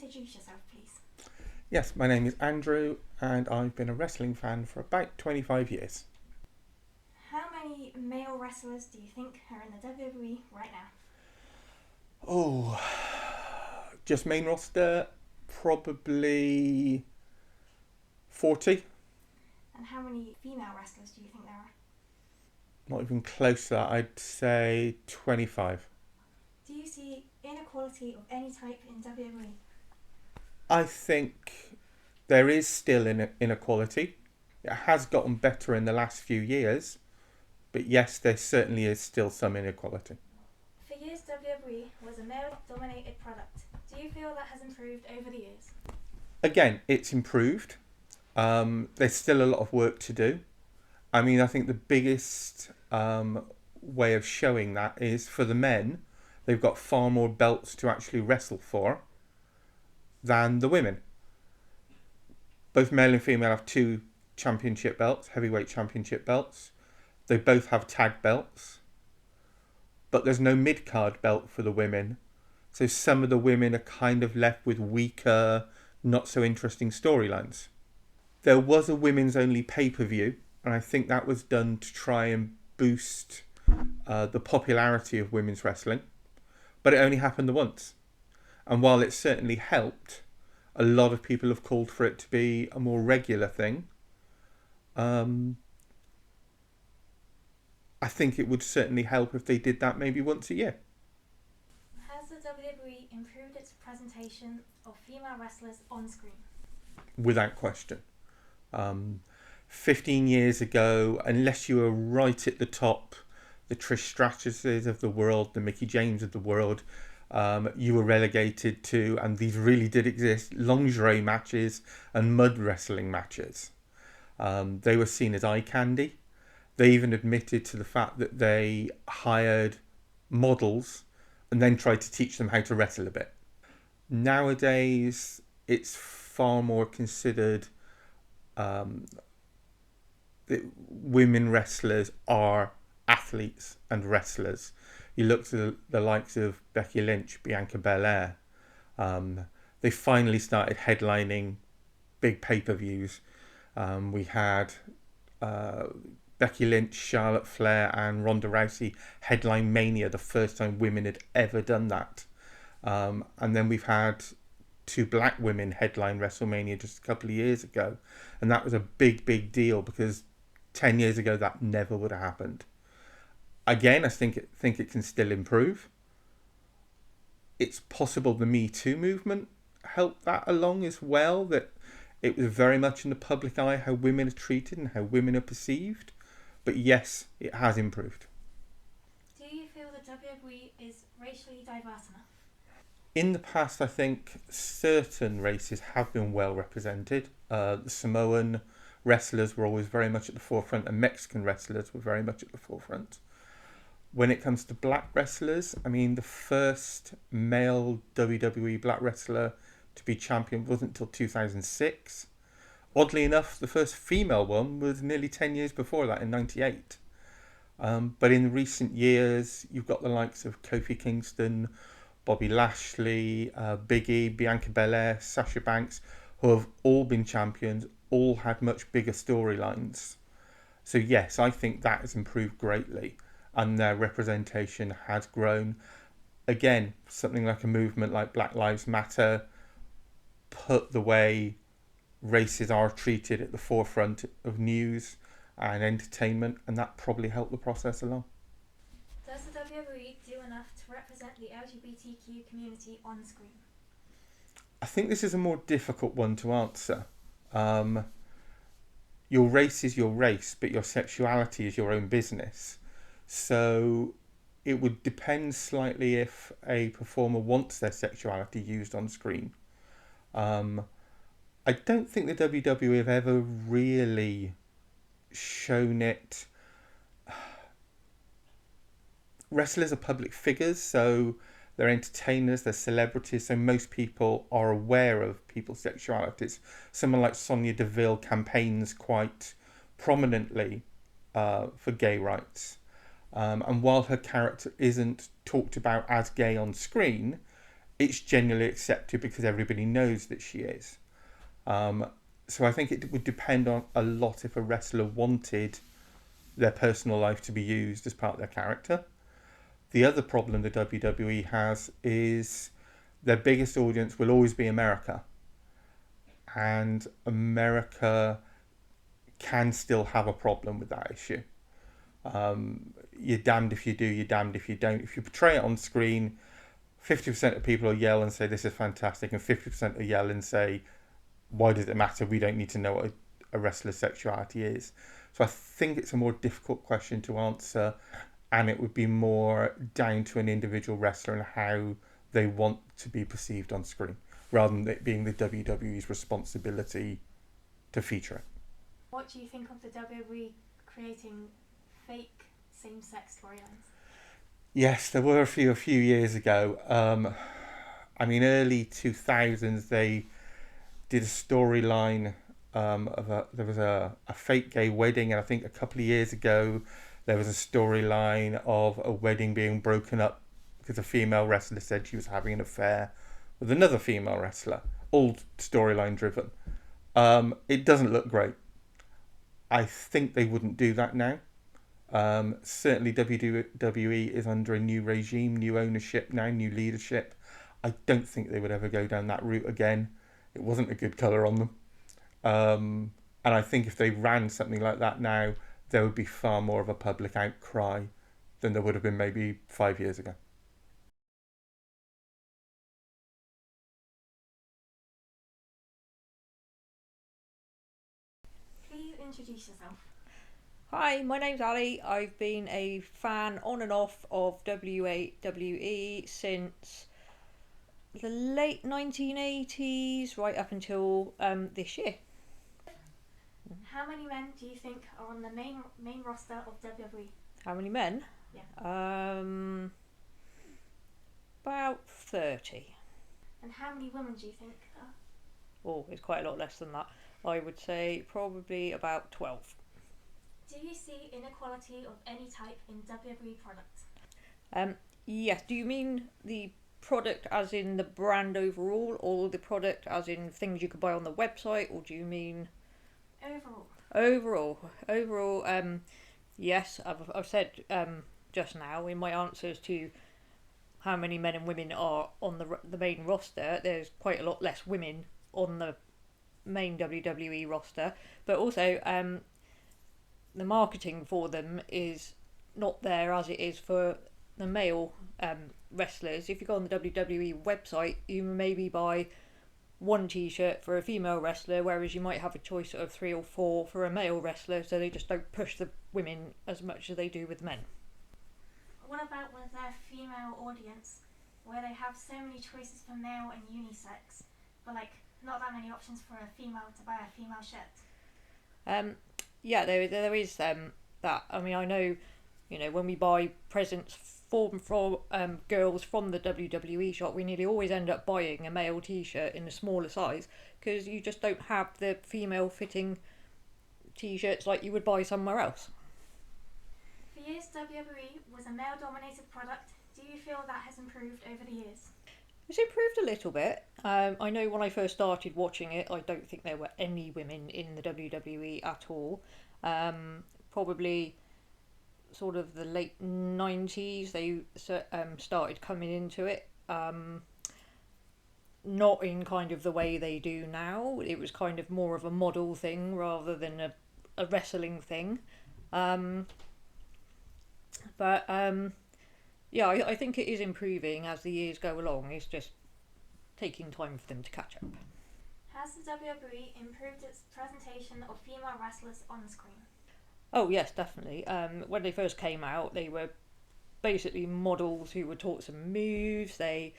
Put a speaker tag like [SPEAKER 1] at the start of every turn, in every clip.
[SPEAKER 1] introduce yourself, please?
[SPEAKER 2] Yes, my name is Andrew and I've been a wrestling fan for about 25 years.
[SPEAKER 1] How many male wrestlers do you think are in the WWE right now?
[SPEAKER 2] Oh, just main roster, probably 40.
[SPEAKER 1] And how many female wrestlers do you think there are?
[SPEAKER 2] Not even close to that, I'd say 25.
[SPEAKER 1] Do you see inequality of any type in WWE?
[SPEAKER 2] I think there is still inequality. It has gotten better in the last few years, but yes, there certainly is still some inequality.
[SPEAKER 1] For years, WWE was a male-dominated product. Do you feel that has improved over the years?
[SPEAKER 2] Again, it's improved. There's still a lot of work to do. I mean, I think the biggest way of showing that is for the men, they've got far more belts to actually wrestle for than the women. Both male and female have 2 championship belts, heavyweight championship belts. They both have tag belts. But there's no mid-card belt for the women. So some of the women are kind of left with weaker, not so interesting storylines. There was a women's only pay-per-view, and I think that was done to try and boost the popularity of women's wrestling. But it only happened once. And while it certainly helped, a lot of people have called for it to be a more regular thing. I think it would certainly help if they did that maybe once a year.
[SPEAKER 1] Has the WWE improved its presentation of female wrestlers on screen?
[SPEAKER 2] Without question. 15 years ago, unless you were right at the top, the Trish Stratuses of the world, the Mickie James of the world, you were relegated to, and these really did exist, lingerie matches and mud wrestling matches. They were seen as eye candy. They even admitted to the fact that they hired models and then tried to teach them how to wrestle a bit. Nowadays, it's far more considered that women wrestlers are athletes and wrestlers. You look to the likes of Becky Lynch, Bianca Belair. They finally started headlining big pay-per-views. We had Becky Lynch, Charlotte Flair and Ronda Rousey headline Mania, the first time women had ever done that. And then we've had 2 black women headline WrestleMania just a couple of years ago. And that was a big, big deal because 10 years ago that never would have happened. Again, I think it can still improve. It's possible the Me Too movement helped that along as well, that it was very much in the public eye how women are treated and how women are perceived. But yes, it has improved.
[SPEAKER 1] Do you feel the WWE is racially diverse enough?
[SPEAKER 2] In the past, I think certain races have been well represented. The Samoan wrestlers were always very much at the forefront, and Mexican wrestlers were very much at the forefront. When it comes to black wrestlers, I mean, the first male WWE black wrestler to be champion wasn't until 2006. Oddly enough, the first female one was nearly 10 years before that, in 98. But in recent years, you've got the likes of Kofi Kingston, Bobby Lashley, Big E, Bianca Belair, Sasha Banks, who have all been champions, all had much bigger storylines. So yes, I think that has improved greatly, and their representation has grown. Again, something like a movement like Black Lives Matter put the way races are treated at the forefront of news and entertainment, and that probably helped the process along.
[SPEAKER 1] Does the WWE do enough to represent the LGBTQ community on screen?
[SPEAKER 2] I think this is a more difficult one to answer. Your race is your race, but your sexuality is your own business. So it would depend slightly if a performer wants their sexuality used on screen. I don't think the WWE have ever really shown it. Wrestlers are public figures, so they're entertainers, they're celebrities, so most people are aware of people's sexualities. Someone like Sonya Deville campaigns quite prominently for gay rights. And while her character isn't talked about as gay on screen, it's generally accepted because everybody knows that she is. So I think it would depend on a lot if a wrestler wanted their personal life to be used as part of their character. The other problem the WWE has is their biggest audience will always be America. And America can still have a problem with that issue. You're damned if you do, you're damned if you don't. If you portray it on screen, 50% of people will yell and say this is fantastic, and 50% will yell and say, why does it matter? We don't need to know what a wrestler's sexuality is. So I think it's a more difficult question to answer, and it would be more down to an individual wrestler and how they want to be perceived on screen, rather than it being the WWE's responsibility to feature it.
[SPEAKER 1] What do you think of the WWE creating fake same-sex storylines?
[SPEAKER 2] Yes, there were a few years ago. Early 2000s, they did a storyline there was a fake gay wedding, and I think a couple of years ago there was a storyline of a wedding being broken up because a female wrestler said she was having an affair with another female wrestler. All storyline driven. It doesn't look great. I think they wouldn't do that now. Certainly WWE is under a new regime, new ownership now, new leadership. I don't think they would ever go down that route again. It wasn't a good colour on them. And I think if they ran something like that now, there would be far more of a public outcry than there would have been maybe 5 years ago.
[SPEAKER 1] Please introduce yourself.
[SPEAKER 3] Hi, my name's Ali. I've been a fan on and off of WWE since the late 1980s, right up until this year.
[SPEAKER 1] How many men do you think are on the main roster of WWE?
[SPEAKER 3] How many men?
[SPEAKER 1] Yeah.
[SPEAKER 3] About 30.
[SPEAKER 1] And how many women do you think are?
[SPEAKER 3] Oh, it's quite a lot less than that. I would say probably about 12.
[SPEAKER 1] Do you see inequality of any type in WWE product?
[SPEAKER 3] Yes. Do you mean the product as in the brand overall, or the product as in things you could buy on the website, or do you mean
[SPEAKER 1] Overall.
[SPEAKER 3] Yes, I've said just now in my answers to how many men and women are on the main roster, there's quite a lot less women on the main WWE roster, but also the marketing for them is not there as it is for the male wrestlers. If you go on the WWE website, you maybe buy one t-shirt for a female wrestler, whereas you might have a choice of 3 or 4 for a male wrestler, so they just don't push the women as much as they do with men.
[SPEAKER 1] What about with their female audience, where they have so many choices for male and unisex, but not that many options for a female to buy a female shirt?
[SPEAKER 3] Yeah, there is that. I mean, I know, when we buy presents for girls from the WWE shop, we nearly always end up buying a male t-shirt in a smaller size because you just don't have the female fitting t-shirts like you would buy somewhere else.
[SPEAKER 1] For years, WWE was a male dominated product. Do you feel that has improved over the years?
[SPEAKER 3] It's improved a little bit. I know when I first started watching it, I don't think there were any women in the WWE at all. Probably sort of the late 90s they started coming into it, not in kind of the way they do now. It was kind of more of a model thing rather than a wrestling thing, but yeah, I think it is improving as the years go along. It's just taking time for them to catch up.
[SPEAKER 1] Has the WWE improved its presentation of female wrestlers on the screen?
[SPEAKER 3] Oh yes, definitely. When they first came out, they were basically models who were taught some moves. They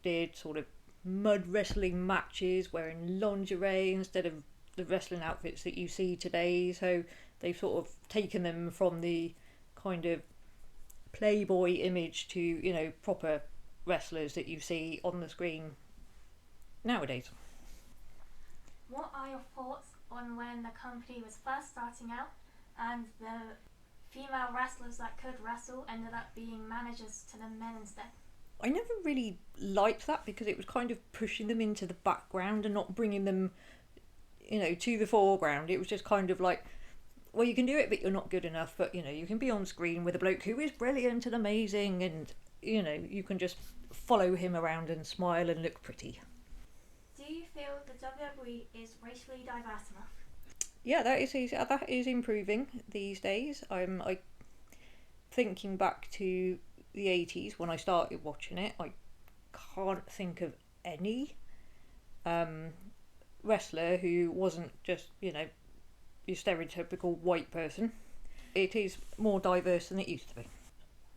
[SPEAKER 3] did sort of mud wrestling matches wearing lingerie instead of the wrestling outfits that you see today. So they've sort of taken them from the kind of Playboy image to, proper wrestlers that you see on the screen nowadays.
[SPEAKER 1] What are your thoughts on when the company was first starting out and the female wrestlers that could wrestle ended up being managers to the men instead?
[SPEAKER 3] I never really liked that because it was kind of pushing them into the background and not bringing them, to the foreground. It was just kind of like, well, you can do it, but you're not good enough. But, you can be on screen with a bloke who is brilliant and amazing, and, you can just follow him around and smile and look pretty.
[SPEAKER 1] Do you feel the WWE is racially diverse enough?
[SPEAKER 3] Yeah, that is improving these days. I thinking back to the 80s when I started watching it, I can't think of any wrestler who wasn't just, your stereotypical white person. It is more diverse than it used to be.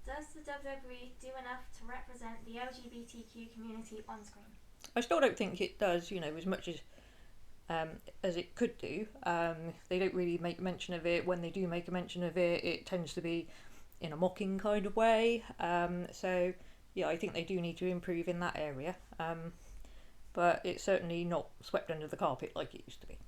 [SPEAKER 1] Does the WWE do enough to represent the LGBTQ community on screen?
[SPEAKER 3] I still don't think it does, as much as it could do. They don't really make mention of it. When they do make a mention of it, it tends to be in a mocking kind of way. So, yeah, I think they do need to improve in that area. But it's certainly not swept under the carpet like it used to be.